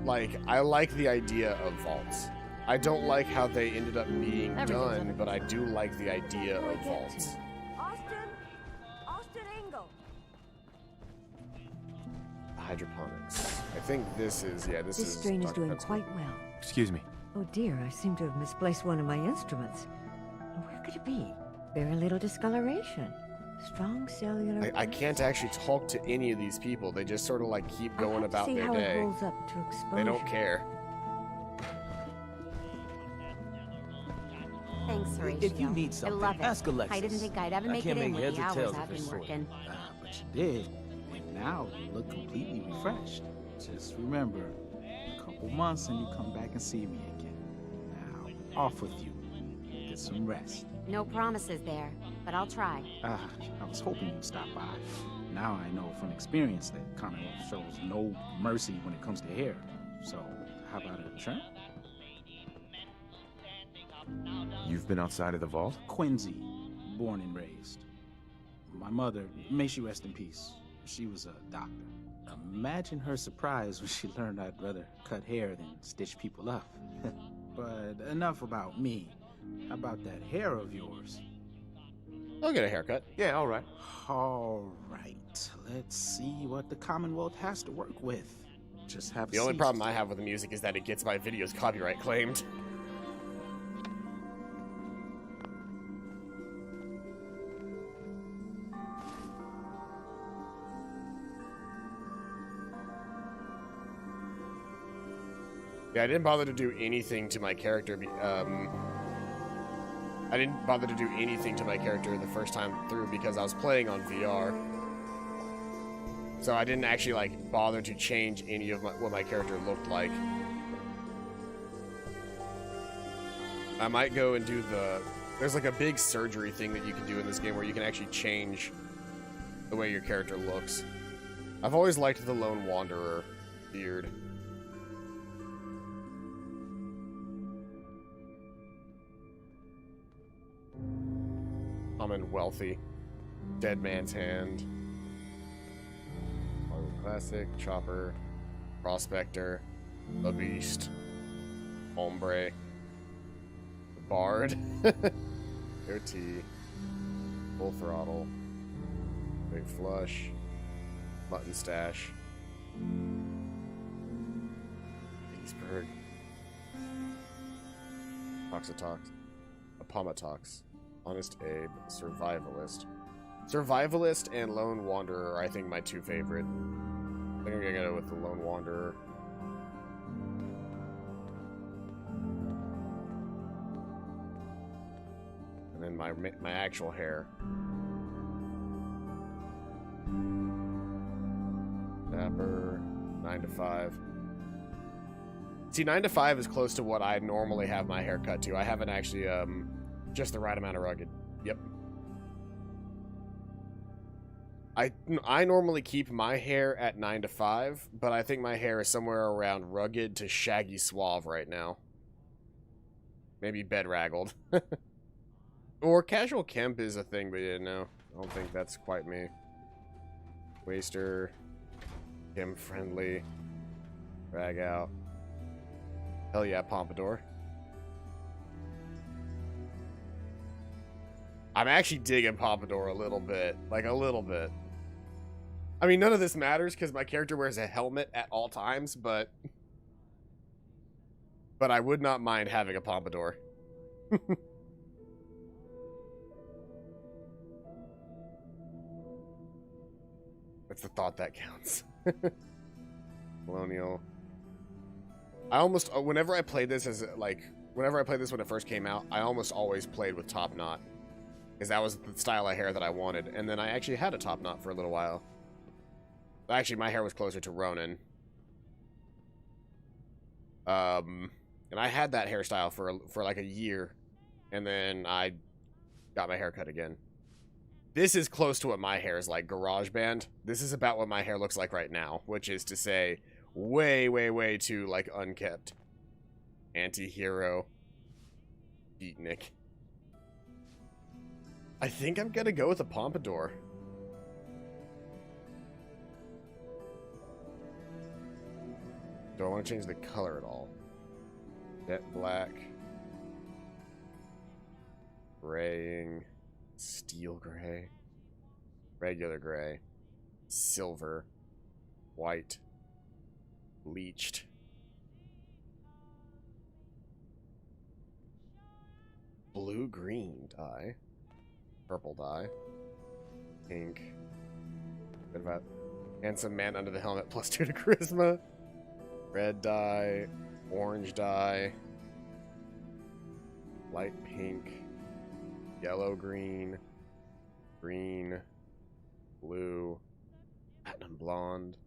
Like I like the idea of vaults. I don't like how they ended up being done, but I do like the idea of vaults. Austin Engel. Hydroponics. I think this is this is strain is Dr. doing Pensky. quite well. Excuse me. Oh dear, I seem to have misplaced one of my instruments. Where could it be? Very little discoloration. Strong cellular. I can't actually talk to any of these people. They just sort of like keep going about see their how day. It holds up to exposure. They don't care. Thanks, Horatio. If you need something, I love it. ask Alexis. I didn't think I'd ever I make can't it in make with the heads or hours tails I've of been this story. working. But you did, and now you look completely refreshed. Just remember, a couple months and you come back and see me again. Now, off with you. Get some rest. No promises there, but I'll try. I was hoping you'd stop by. Now I know from experience that Commonwealth shows no mercy when it comes to hair. So, how about a trim? You've been outside of the vault? Quincy, born and raised. My mother, may she rest in peace, she was a doctor. Imagine her surprise when she learned I'd rather cut hair than stitch people up. But enough about me. How about that hair of yours? I'll get a haircut. Yeah, all right. All right. Let's see what the Commonwealth has to work with. Just have The only problem I have with the music is that it gets my videos copyright claimed. Yeah, I didn't bother to do anything to my character I didn't bother to do anything to my character the first time through because I was playing on VR. So I didn't actually like bother to change any of what my character looked like. I might go and do there's like a big surgery thing that you can do in this game where you can actually change the way your character looks. I've always liked the Lone Wanderer beard. Common Wealthy. Dead Man's Hand. Classic. Chopper. Prospector. The Beast. Hombre. The Bard. OT. Full Throttle. Big Flush. Mutton Stash. Gettysburg. Toxotox. Apomatox. Honest Abe. Survivalist. Survivalist and Lone Wanderer are, I think, my two favorite. I think I'm gonna go with the Lone Wanderer. And then my actual hair. Dapper. 9 to 5. See, 9 to 5 is close to what I normally have my hair cut to. I haven't actually, just the right amount of rugged. Yep. I normally keep my hair at 9 to 5, but I think my hair is somewhere around rugged to shaggy suave right now. Maybe bedraggled. Or casual Kemp is a thing, but yeah, no. I don't think that's quite me. Waster. Kemp friendly. Drag out. Hell yeah, Pompadour. I'm actually digging Pompadour a little bit. Like, a little bit. I mean, none of this matters because my character wears a helmet at all times, but I would not mind having a Pompadour. That's the thought that counts. Colonial. I almost, whenever I played this when it first came out, I almost always played with top knot. Because that was the style of hair that I wanted. And then I actually had a top knot for a little while. Actually, my hair was closer to Ronin. And I had that hairstyle for like a year. And then I got my hair cut again. This is close to what my hair is like, GarageBand. This is about what my hair looks like right now. Which is to say, way, way, way too, like, unkept. Anti-hero. Beatnik. I think I'm gonna go with a Pompadour. Do I want to change the color at all? Jet black. Graying. Steel gray. Regular gray. Silver. White. Bleached. Blue-green dye. Purple dye. Pink. What about handsome man under the helmet +2 to charisma? Red dye. Orange dye. Light pink. Yellow green. Green. Blue. Platinum blonde.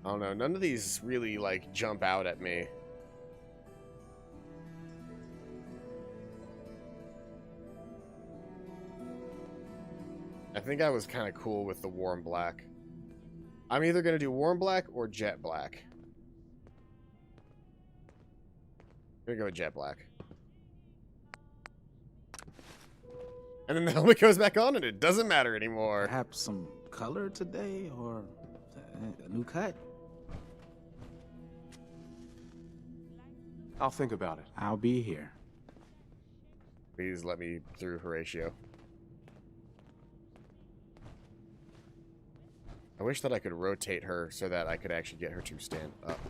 I don't know. None of these really, like, jump out at me. I think I was kind of cool with the warm black. I'm either going to do warm black or jet black. I'm going to go with jet black. And then the helmet goes back on and it doesn't matter anymore. Perhaps some color today or a new cut? I'll think about it. I'll be here. Please let me through, Horatio. I wish that I could rotate her so that I could actually get her to stand up.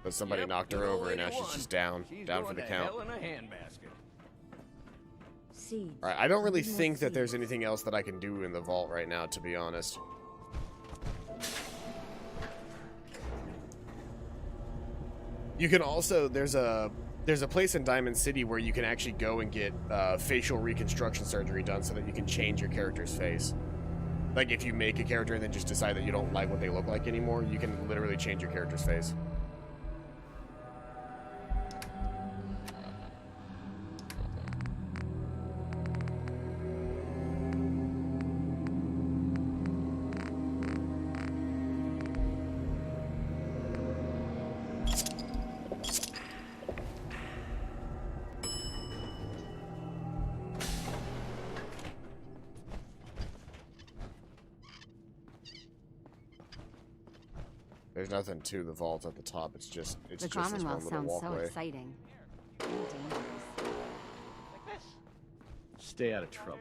But somebody knocked her over and now she's just down. Down for the count. Alright, I don't really think that there's anything else that I can do in the vault right now, to be honest. You can also there's a place in Diamond City where you can actually go and get facial reconstruction surgery done so that you can change your character's face. Like if you make a character and then just decide that you don't like what they look like anymore, you can literally change your character's face. There's nothing to the vault at the top. It's just The this one Commonwealth little sounds so walkway. exciting. And dangerous. Stay out of trouble.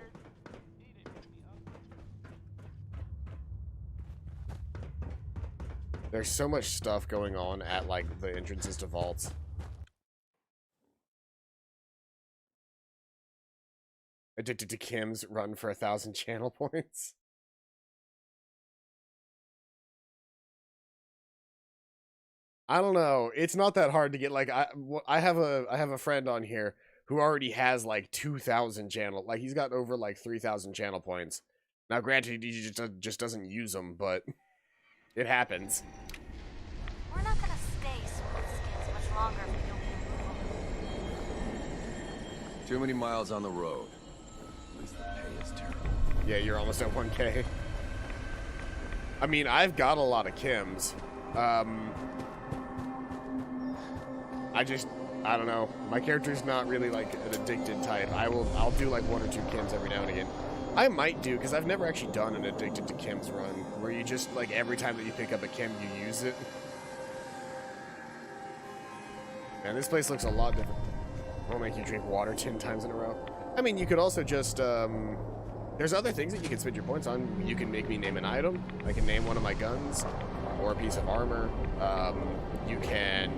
There's so much stuff going on at like the entrances to vaults. Addicted to Kim's run for 1,000 channel points. I don't know. It's not that hard to get. Like I have a friend on here who already has like 2,000 channel. Like he's got over like 3,000 channel points. Now, granted, he just doesn't use them, but it happens. We're not gonna stay smooth skins much longer if we don't move. Too many miles on the road. At least the pay is terrible. Yeah, you're almost at 1K. I mean, I've got a lot of Kims. I don't know. My character's not really like an addicted type. I'll do like 1 or 2 Kims every now and again. I might do, because I've never actually done an addicted to Kims run, where you just, like, every time that you pick up a Kim, you use it. Man, this place looks a lot different. I'll make you drink water 10 times in a row. I mean, you could also just, there's other things that you can spend your points on. You can make me name an item. I can name one of my guns, or a piece of armor. You can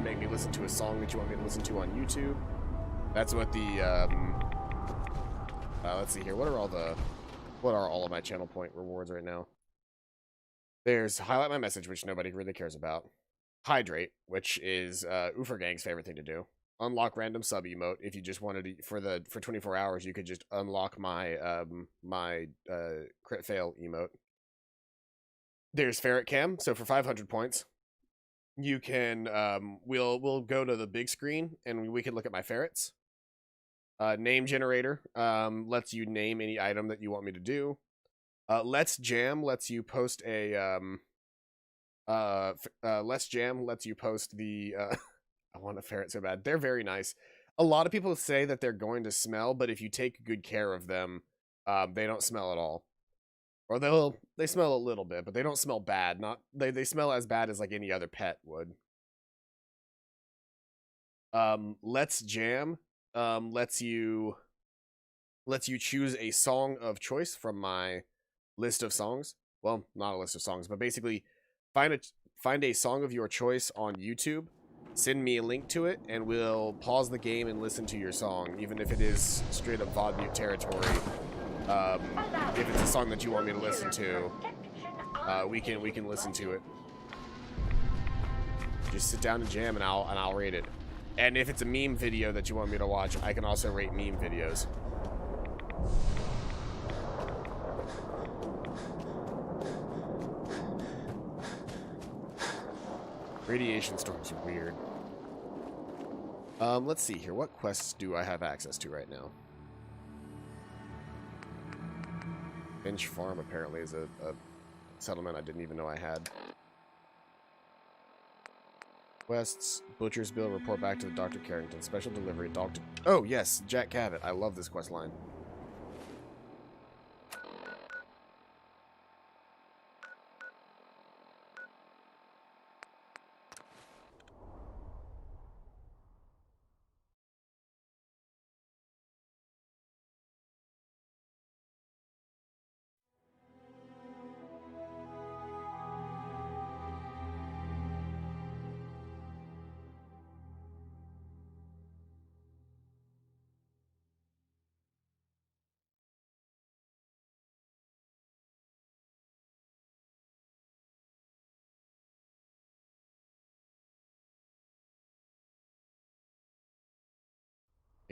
make me listen to a song that you want me to listen to on YouTube. That's what the, let's see here. What are all of my channel point rewards right now? There's highlight my message, which nobody really cares about. Hydrate, which is Oofer Gang's favorite thing to do. Unlock random sub emote. If you just wanted to, for 24 hours, you could just unlock my crit fail emote. There's Ferret Cam. So for 500 points, you can we'll go to the big screen and we can look at my ferrets. Name generator lets you name any item that you want me to do. Let's Jam lets you post a Let's Jam lets you post the I want a ferret so bad. They're very nice. A lot of people say that they're going to smell, but if you take good care of them, they don't smell at all. Or they smell a little bit, but they don't smell bad. They smell as bad as like any other pet would. Let's Jam lets you choose a song of choice from my list of songs. Well, not a list of songs, but basically find a song of your choice on YouTube, send me a link to it, and we'll pause the game and listen to your song, even if it is straight up VOD mute territory. If it's a song that you want me to listen to, we can listen to it. Just sit down and jam, and I'll rate it. And if it's a meme video that you want me to watch, I can also rate meme videos. Radiation storms are weird. Let's see here. What quests do I have access to right now? Finch Farm apparently is a settlement I didn't even know I had. Quests, Butcher's Bill, report back to the Dr. Carrington, special delivery, Dr. Oh, yes, Jack Cavett. I love this quest line.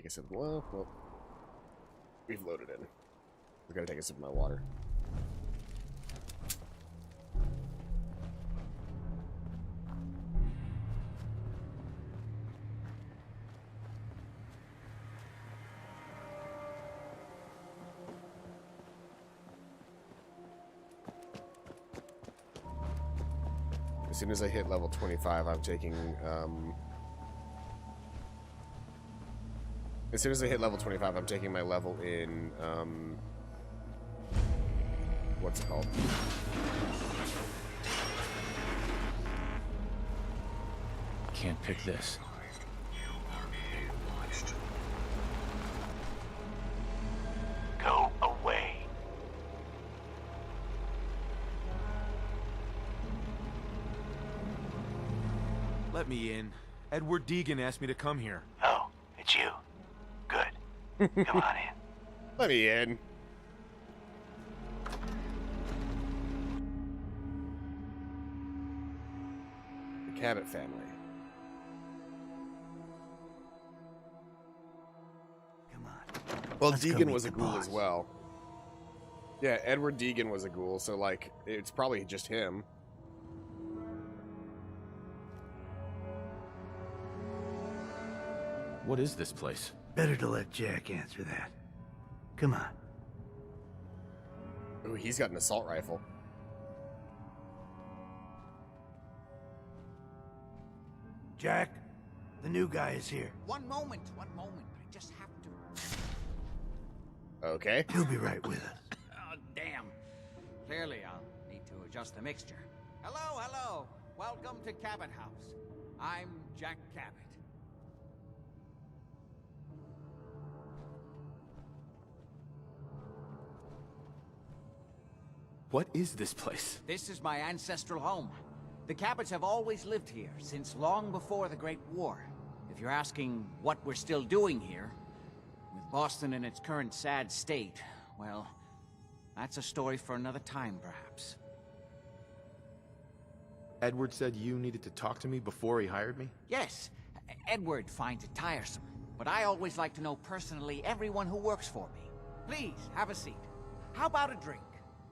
Take a sip. Well, we've loaded in. We're gonna take a sip of my water. As soon as I hit level 25, I'm taking, as soon as I hit level 25, I'm taking my level in, what's it called? Can't pick this. Go away. Let me in. Edward Deegan asked me to come here. Oh, it's you. Good. Come on in. Let me in. The Cabot family. Come on. Well, Let's go Deegan meet was a the ghoul boss. as well. Yeah, Edward Deegan was a ghoul, so like it's probably just him. What is this place? Better to let Jack answer that. Come on. Ooh, he's got an assault rifle. Jack, the new guy is here. One moment. I just have to. Okay. He'll be right with us. Oh, damn. Clearly, I'll need to adjust the mixture. Hello. Welcome to Cabot House. I'm Jack Cabot. What is this place? This is my ancestral home. The Cabots have always lived here, since long before the Great War. If you're asking what we're still doing here, with Boston in its current sad state, well, that's a story for another time, perhaps. Edward said you needed to talk to me before he hired me? Yes, Edward finds it tiresome, but I always like to know personally everyone who works for me. Please, have a seat. How about a drink?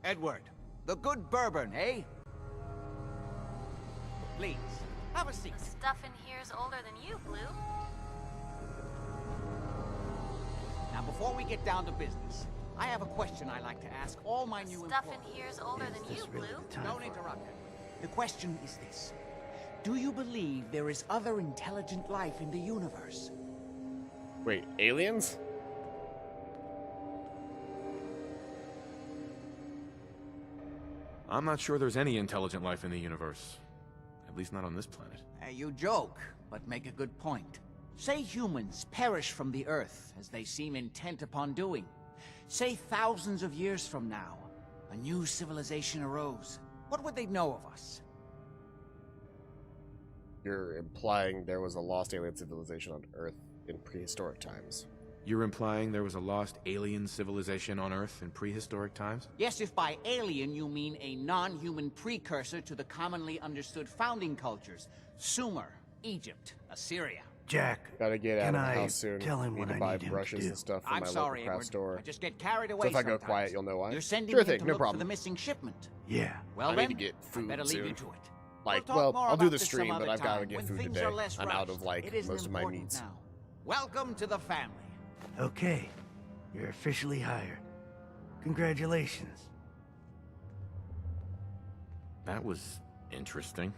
Edward, the good bourbon, eh? Please, have a seat. The stuff in here's older than you, Blue. Now, before we get down to business, I have a question I like to ask all my new Stuff employees. in here's older than you, Blue. Don't interrupt him. The question is this. Do you believe there is other intelligent life in the universe? Wait, aliens? I'm not sure there's any intelligent life in the universe. At least not on this planet. You joke, but make a good point. Say humans perish from the Earth, as they seem intent upon doing. Say thousands of years from now, a new civilization arose. What would they know of us? You're implying there was a lost alien civilization on Earth in prehistoric times. You're implying there was a lost alien civilization on Earth in prehistoric times? Yes, if by alien you mean a non-human precursor to the commonly understood founding cultures. Sumer, Egypt, Assyria. Jack, gotta get out can of the I house soon. tell him Need what to I buy need him to brushes do? and stuff from I'm my sorry, local craft Edward. store. I just get carried So away if I go sometimes. quiet, you'll know why. You're sending Sure me thing, to no look problem. for the missing shipment. Yeah. Well I then, need to get food better leave soon. you to it. Like, We'll well, talk more I'll do about the this stream, some but other I've got to time, get when food things today. are less I'm out of rushed. like It isn't most of my important needs. now. Welcome to the family. Okay, you're officially hired. Congratulations. That was interesting.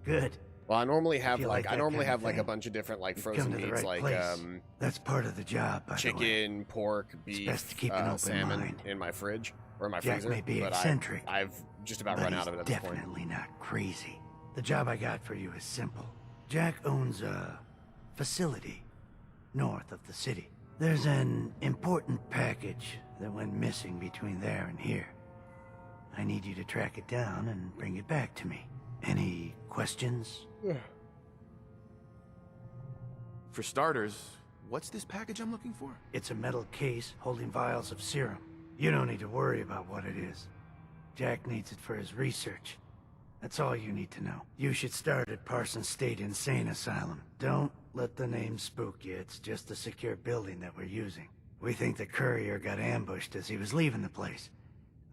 Good. Well, I normally have If you like like I that normally kind have of like a thing, bunch of different like you've frozen come to the meats, right like place. That's part of the job, by the way. chicken, pork, beef, best to keep an open salmon mind. in my fridge or in my Jack freezer. may be but eccentric, I've just about but run he's out of it at this point. definitely not crazy. The job I got for you is simple. Jack owns a facility north of the city. There's an important package that went missing between there and here. I need you to track it down and bring it back to me. Any questions? For starters, what's this package I'm looking for? It's a metal case holding vials of serum. You don't need to worry about what it is. Jack needs it for his research. That's all you need to know. You should start at Parsons State Insane Asylum. Don't let the name spook you. It's just a secure building that we're using. We think the courier got ambushed as he was leaving the place.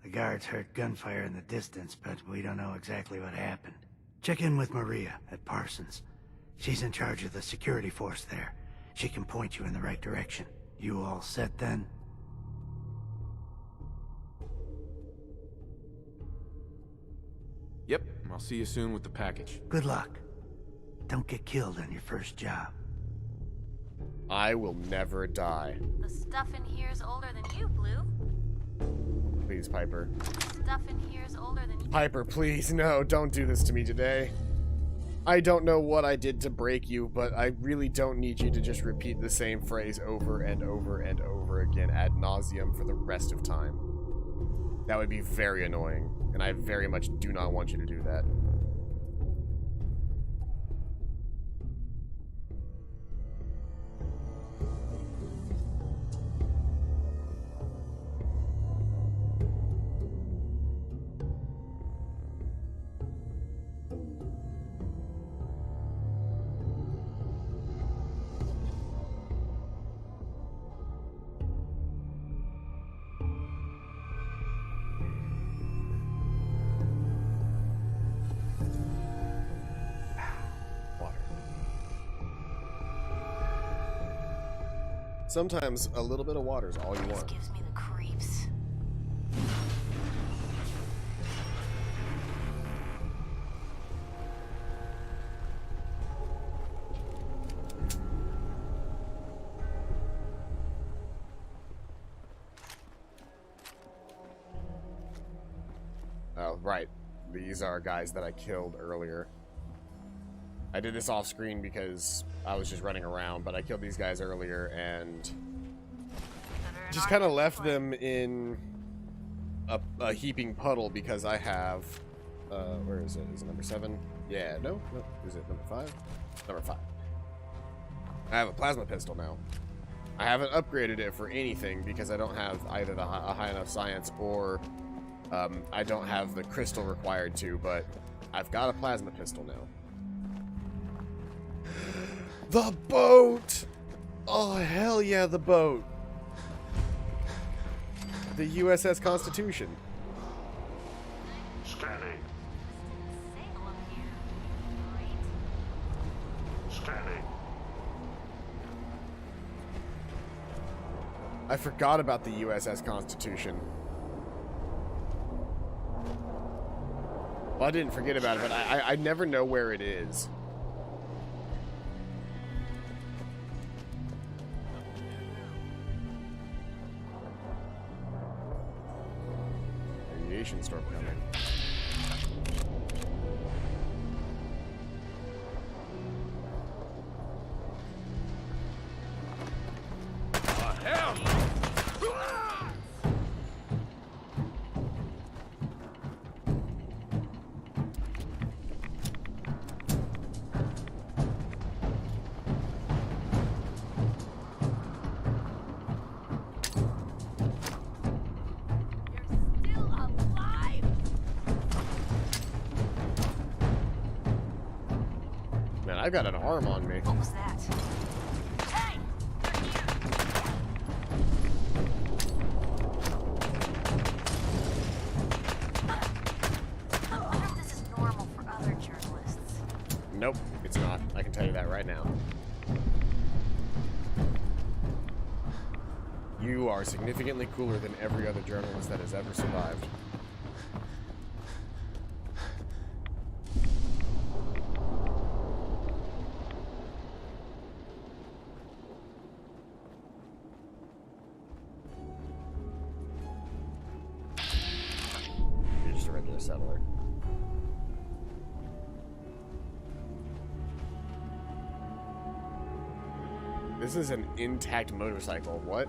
The guards heard gunfire in the distance, but we don't know exactly what happened. Check in with Maria at Parsons. She's in charge of the security force there. She can point you in the right direction. You all set then? Yep, I'll see you soon with the package. Good luck. Don't get killed on your first job. I will never die. The stuff in here is older than you, Blue. Please, Piper. Stuff in here is older than you. Piper, please, no, don't do this to me today. I don't know what I did to break you, but I really don't need you to just repeat the same phrase over and over and over again ad nauseum for the rest of time. That would be very annoying, and I very much do not want you to do that. Sometimes a little bit of water is all you want. This gives me the creeps. Oh, right. These are guys that I killed earlier. I did this off screen because I was just running around, but I killed these guys earlier and just kind of left them in a heaping puddle because I have, where is it? Is it number 7? Yeah, no, is it number 5? Number 5. I have a plasma pistol now. I haven't upgraded it for anything because I don't have either a high enough science or I don't have the crystal required to, but I've got a plasma pistol now. The boat! Oh, hell yeah, the boat. The USS Constitution. Scanning. Scanning. I forgot about the USS Constitution. Well, I didn't forget about it, but I never know where it is. Aviation storm coming. Man, I've got an arm on me. What was that? Hey! I wonder if this is normal for other journalists. Nope, it's not. I can tell you that right now. You are significantly cooler than every other journalist that has ever survived. You're just a regular settler. This is an intact motorcycle. What?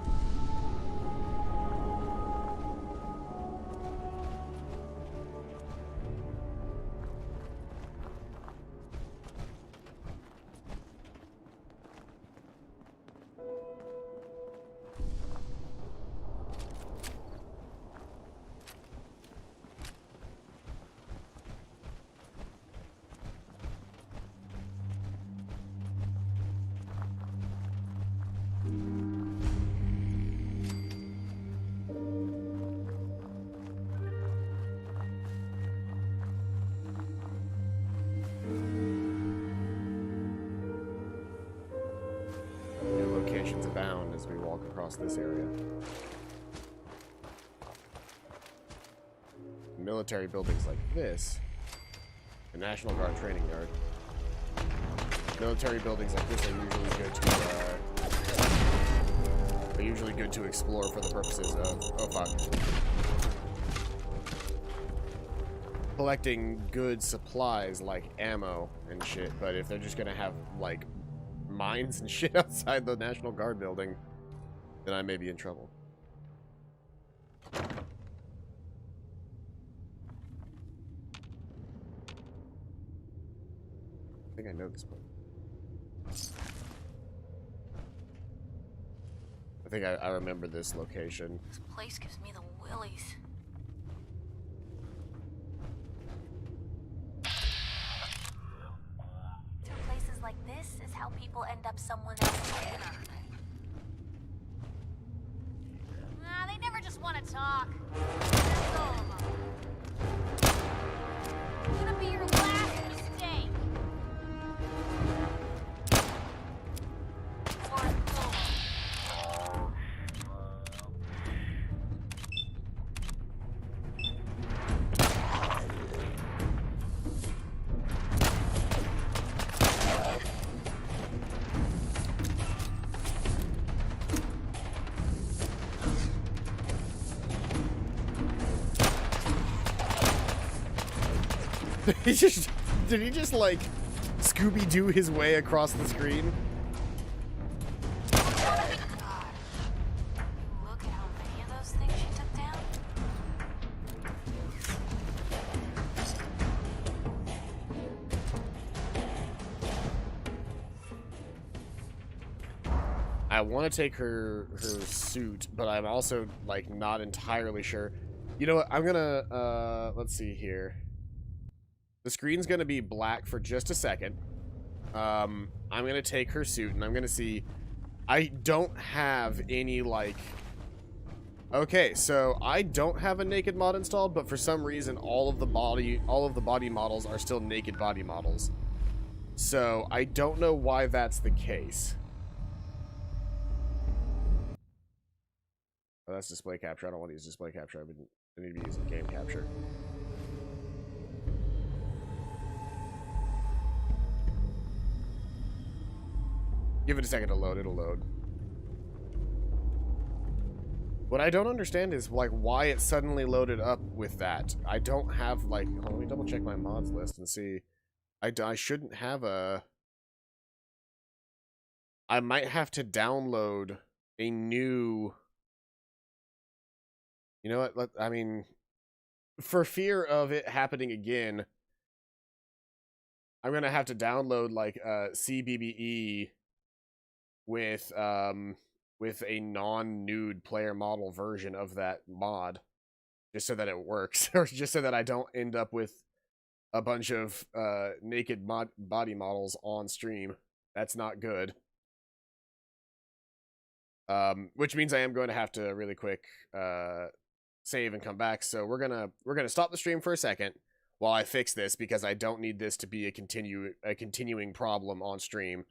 complications abound as we walk across this area. Military buildings like this, the National Guard training yard. Military buildings like this are usually good to explore for the purposes of collecting good supplies like ammo and shit. But if they're just gonna have like mines and shit outside the National Guard building, then I may be in trouble. I think I know this one. I think I remember this location. This place gives me the willies. Through places like this is how people end up someone else's dinner. Nah, they never just want to talk. That's all of them. It's gonna be your last mistake. Did he just like Scooby-Doo his way across the screen? Look at how many of those things she took down. I want to take her suit, but I'm also like not entirely sure. You know what? I'm gonna let's see here. The screen's gonna be black for just a second. I'm gonna take her suit and I'm gonna see. I don't have any like. Okay, so I don't have a naked mod installed, but for some reason all of the body models are still naked body models. So I don't know why that's the case. Oh, that's display capture. I don't want to use display capture. I need to be using game capture. Give it a second to load. It'll load. What I don't understand is like why it suddenly loaded up with that. I don't have like. Hold on, let me double check my mods list and see. I shouldn't have a. I might have to download a new. You know what? I mean, for fear of it happening again, I'm gonna have to download like CBBE with a non-nude player model version of that mod, just so that it works, or just so that I don't end up with a bunch of naked body models on stream. That's not good. Which means I am going to have to really quick save and come back. So we're gonna stop the stream for a second while I fix this, because I don't need this to be a continuing problem on stream.